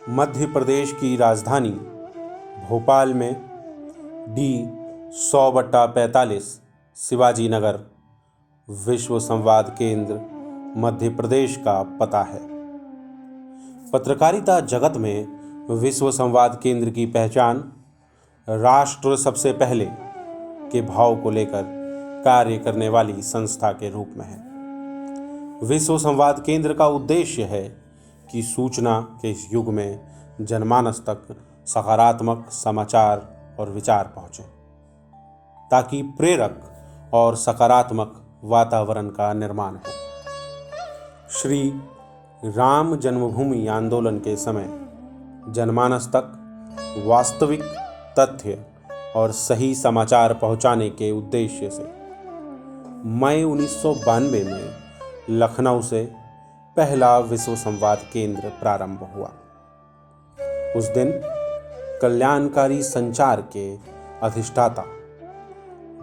मध्य प्रदेश की राजधानी भोपाल में डी 100/45 शिवाजी नगर विश्व संवाद केंद्र मध्य प्रदेश का पता है। पत्रकारिता जगत में विश्व संवाद केंद्र की पहचान राष्ट्र सबसे पहले के भाव को लेकर कार्य करने वाली संस्था के रूप में है। विश्व संवाद केंद्र का उद्देश्य है कि सूचना के इस युग में जनमानस तक सकारात्मक समाचार और विचार पहुँचे, ताकि प्रेरक और सकारात्मक वातावरण का निर्माण हो। श्री राम जन्मभूमि आंदोलन के समय जनमानस तक वास्तविक तथ्य और सही समाचार पहुंचाने के उद्देश्य से मई 1992 में लखनऊ से पहला विश्व संवाद केंद्र प्रारंभ हुआ। उस दिन कल्याणकारी संचार के अधिष्ठाता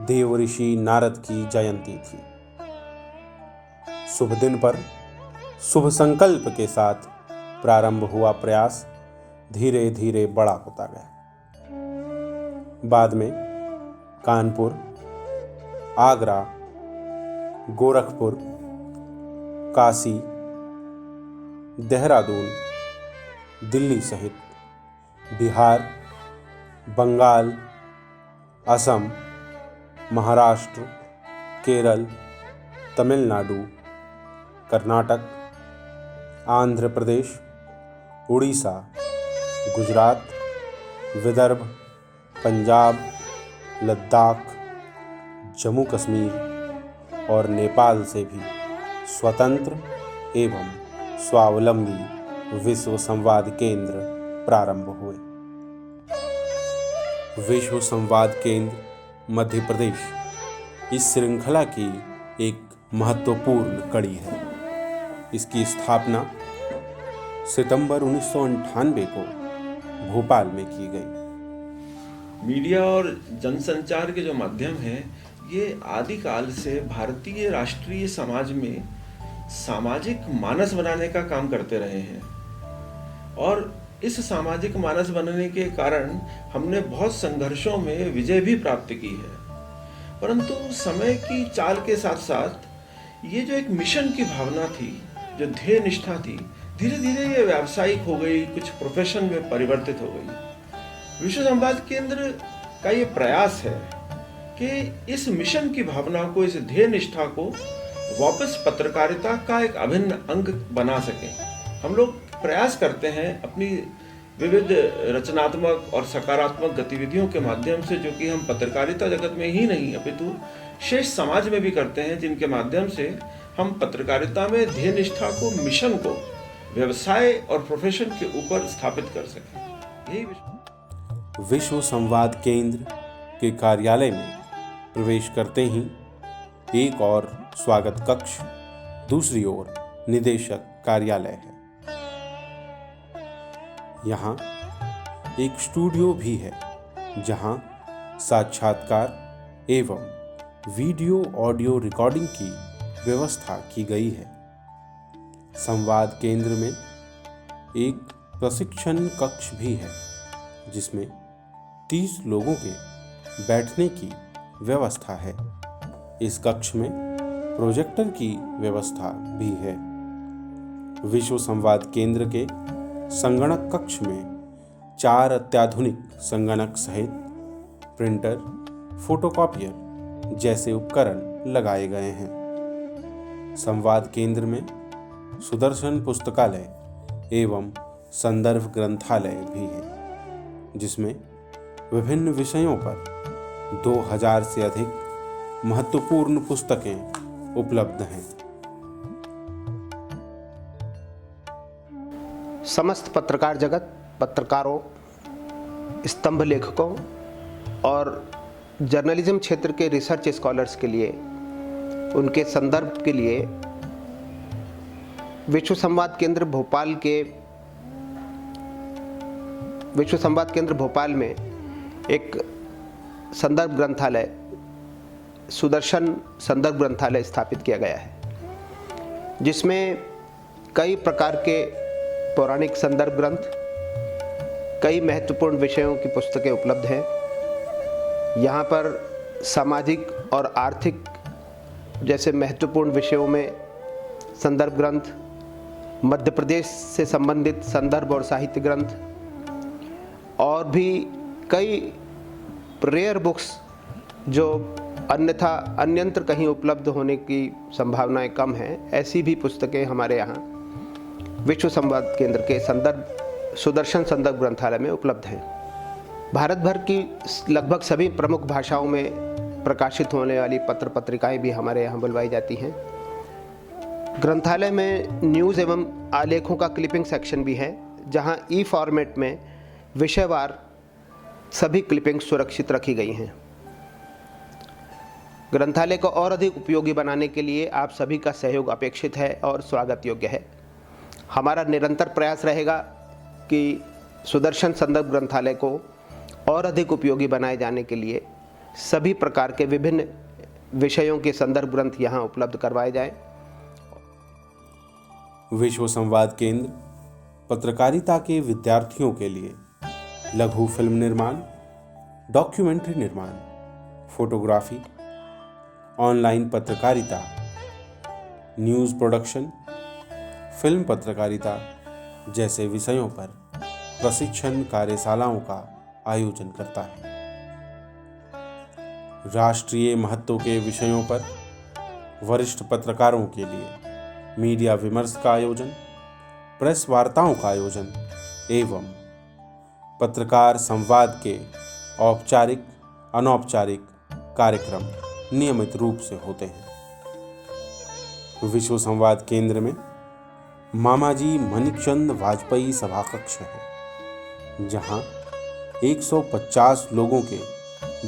देव ऋषि नारद की जयंती थी। शुभ दिन पर शुभ संकल्प के साथ प्रारंभ हुआ प्रयास धीरे धीरे बड़ा होता गया। बाद में कानपुर, आगरा, गोरखपुर, काशी, देहरादून, दिल्ली सहित बिहार, बंगाल, असम, महाराष्ट्र, केरल, तमिलनाडु, कर्नाटक, आंध्र प्रदेश, उड़ीसा, गुजरात, विदर्भ, पंजाब, लद्दाख, जम्मू कश्मीर और नेपाल से भी स्वतंत्र एवं स्वावलंबी विश्व संवाद केंद्र प्रारंभ हुए। विश्व संवाद केंद्र मध्य प्रदेश इस श्रृंखला की एक महत्वपूर्ण कड़ी है। इसकी स्थापना सितंबर 1998 को भोपाल में की गई। मीडिया और जनसंचार के जो माध्यम हैं, ये आदिकाल से भारतीय राष्ट्रीय समाज में सामाजिक मानस बनाने का काम करते रहे हैं और इस सामाजिक मानस बनने के कारण हमने बहुत संघर्षों में विजय भी प्राप्त की है। परंतु समय की चाल के साथ साथ ये जो एक मिशन की भावना थी, जो ध्येय निष्ठा थी, धीरे धीरे ये व्यावसायिक हो गई, कुछ प्रोफेशन में परिवर्तित हो गई। विश्व संवाद केंद्र का ये प्रयास है कि इस मिशन की भावना को, इस ध्येय निष्ठा को वापस पत्रकारिता का एक अभिन्न अंग बना सके। हम लोग प्रयास करते हैं अपनी विविध रचनात्मक और सकारात्मक गतिविधियों के माध्यम से, जो कि हम पत्रकारिता जगत में ही नहीं अपितु शेष समाज में भी करते हैं, जिनके माध्यम से हम पत्रकारिता में ध्येय निष्ठा को, मिशन को व्यवसाय और प्रोफेशन के ऊपर स्थापित कर सकें। यही विश्व संवाद केंद्र के कार्यालय में प्रवेश करते ही एक और स्वागत कक्ष, दूसरी ओर निदेशक कार्यालय है। यहाँ एक स्टूडियो भी है, जहाँ साक्षात्कार एवं वीडियो ऑडियो रिकॉर्डिंग की व्यवस्था की गई है। संवाद केंद्र में एक प्रशिक्षण कक्ष भी है, जिसमें 30 लोगों के बैठने की व्यवस्था है। इस कक्ष में प्रोजेक्टर की व्यवस्था भी है। विश्व संवाद केंद्र के संगणक कक्ष में 4 अत्याधुनिक संगणक सहित प्रिंटर, फोटोकॉपियर जैसे उपकरण लगाए गए हैं। संवाद केंद्र में सुदर्शन पुस्तकालय एवं संदर्भ ग्रंथालय भी है, जिसमें विभिन्न विषयों पर 2000 से अधिक महत्वपूर्ण पुस्तकें उपलब्ध हैं। समस्त पत्रकार जगत, पत्रकारों, स्तंभ लेखकों और जर्नलिज्म क्षेत्र के रिसर्च स्कॉलर्स के लिए, उनके संदर्भ के लिए विश्व संवाद केंद्र भोपाल में एक संदर्भ ग्रंथालय, सुदर्शन संदर्भ ग्रंथालय स्थापित किया गया है, जिसमें कई प्रकार के पौराणिक संदर्भ ग्रंथ, कई महत्वपूर्ण विषयों की पुस्तकें उपलब्ध हैं। यहाँ पर सामाजिक और आर्थिक जैसे महत्वपूर्ण विषयों में संदर्भ ग्रंथ, मध्य प्रदेश से संबंधित संदर्भ और साहित्य ग्रंथ और भी कई रेयर बुक्स जो अन्यथा अन्यंत्र कहीं उपलब्ध होने की संभावनाएं कम हैं, ऐसी भी पुस्तकें हमारे यहाँ विश्व संवाद केंद्र के सुदर्शन संदर्भ ग्रंथालय में उपलब्ध हैं। भारत भर की लगभग सभी प्रमुख भाषाओं में प्रकाशित होने वाली पत्र पत्रिकाएं भी हमारे यहाँ बुलवाई जाती हैं। ग्रंथालय में न्यूज़ एवं आलेखों का क्लिपिंग सेक्शन भी है, जहाँ ई फॉर्मेट में विषयवार सभी क्लिपिंग सुरक्षित रखी गई हैं। ग्रंथालय को और अधिक उपयोगी बनाने के लिए आप सभी का सहयोग अपेक्षित है और स्वागत योग्य है। हमारा निरंतर प्रयास रहेगा कि सुदर्शन संदर्भ ग्रंथालय को और अधिक उपयोगी बनाए जाने के लिए सभी प्रकार के विभिन्न विषयों के संदर्भ ग्रंथ यहाँ उपलब्ध करवाए जाएं। विश्व संवाद केंद्र पत्रकारिता के विद्यार्थियों के लिए लघु फिल्म निर्माण, डॉक्यूमेंट्री निर्माण, फोटोग्राफी, ऑनलाइन पत्रकारिता, न्यूज़ प्रोडक्शन, फिल्म पत्रकारिता जैसे विषयों पर प्रशिक्षण कार्यशालाओं का आयोजन करता है। राष्ट्रीय महत्व के विषयों पर वरिष्ठ पत्रकारों के लिए मीडिया विमर्श का आयोजन, प्रेस वार्ताओं का आयोजन एवं पत्रकार संवाद के औपचारिक अनौपचारिक कार्यक्रम नियमित रूप से होते हैं। विश्व संवाद केंद्र में मामाजी मणिचंद वाजपेयी सभाकक्ष है, जहां 150 लोगों के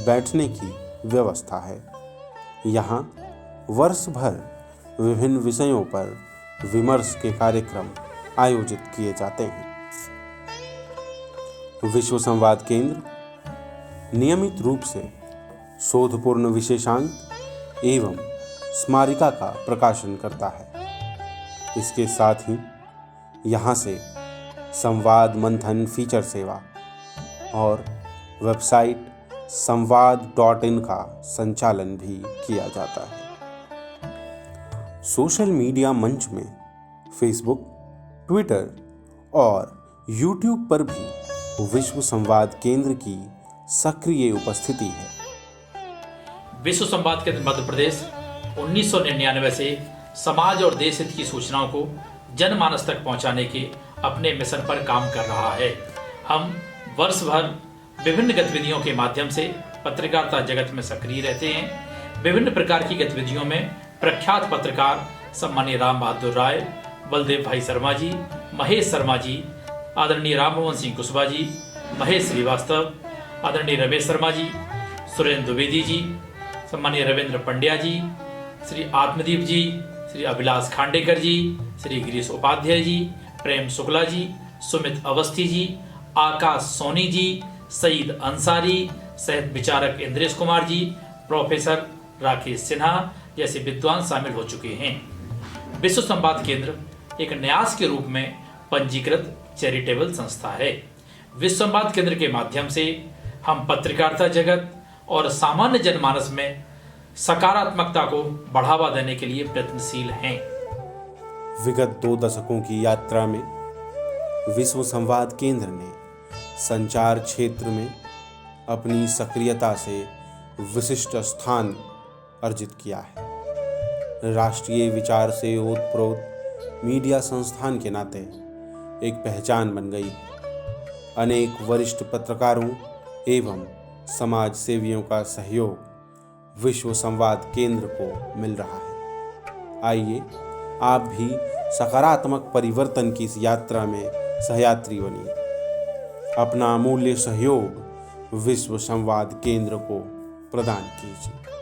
बैठने की व्यवस्था है। यहाँ वर्ष भर विभिन्न विषयों पर विमर्श के कार्यक्रम आयोजित किए जाते हैं। विश्व संवाद केंद्र नियमित रूप से शोधपूर्ण विशेषांक एवं स्मारिका का प्रकाशन करता है। इसके साथ ही यहाँ से संवाद मंथन फीचर सेवा और वेबसाइट संवाद.in का संचालन भी किया जाता है। सोशल मीडिया मंच में फेसबुक, ट्विटर और यूट्यूब पर भी विश्व संवाद केंद्र की सक्रिय उपस्थिति है। विश्व संवाद केंद्र मध्य प्रदेश 1999 से समाज और देश हित की सूचनाओं को जनमानस तक पहुंचाने के अपने मिशन पर काम कर रहा है। हम वर्ष भर विभिन्न गतिविधियों के माध्यम से पत्रकारिता जगत में सक्रिय रहते हैं। विभिन्न प्रकार की गतिविधियों में प्रख्यात पत्रकार सम्मानीय राम बहादुर राय, बलदेव भाई शर्मा जी, महेश शर्मा जी, आदरणीय राममोहन सिंह कुशवाहा जी, महेश श्रीवास्तव, आदरणीय रमेश शर्मा जी, सुरेंद्र द्विवेदी जी, सम्मानीय रविंद्र पंड्या जी, श्री आत्मदीप जी, श्री अभिलाष खांडेकर जी, श्री गिरीश उपाध्याय जी, प्रेम शुक्ला जी, सुमित अवस्थी जी, आकाश सोनी जी, सईद अंसारी, सहित विचारक इंद्रेश कुमार जी, प्रोफेसर राकेश सिन्हा जैसे विद्वान शामिल हो चुके हैं। विश्व संवाद केंद्र एक न्यास के रूप में पंजीकृत चैरिटेबल संस्था है। विश्व संवाद केंद्र के माध्यम से हम पत्रकारिता जगत और सामान्य जनमानस में सकारात्मकता को बढ़ावा देने के लिए प्रयत्नशील हैं। विगत 2 दशकों की यात्रा में विश्व संवाद केंद्र ने संचार क्षेत्र में अपनी सक्रियता से विशिष्ट स्थान अर्जित किया है। राष्ट्रीय विचार से ओतप्रोत मीडिया संस्थान के नाते एक पहचान बन गई है। अनेक वरिष्ठ पत्रकारों एवं समाज सेवियों का सहयोग विश्व संवाद केंद्र को मिल रहा है। आइए आप भी सकारात्मक परिवर्तन की इस यात्रा में सहयात्री बनिए। अपना अमूल्य सहयोग विश्व संवाद केंद्र को प्रदान कीजिए।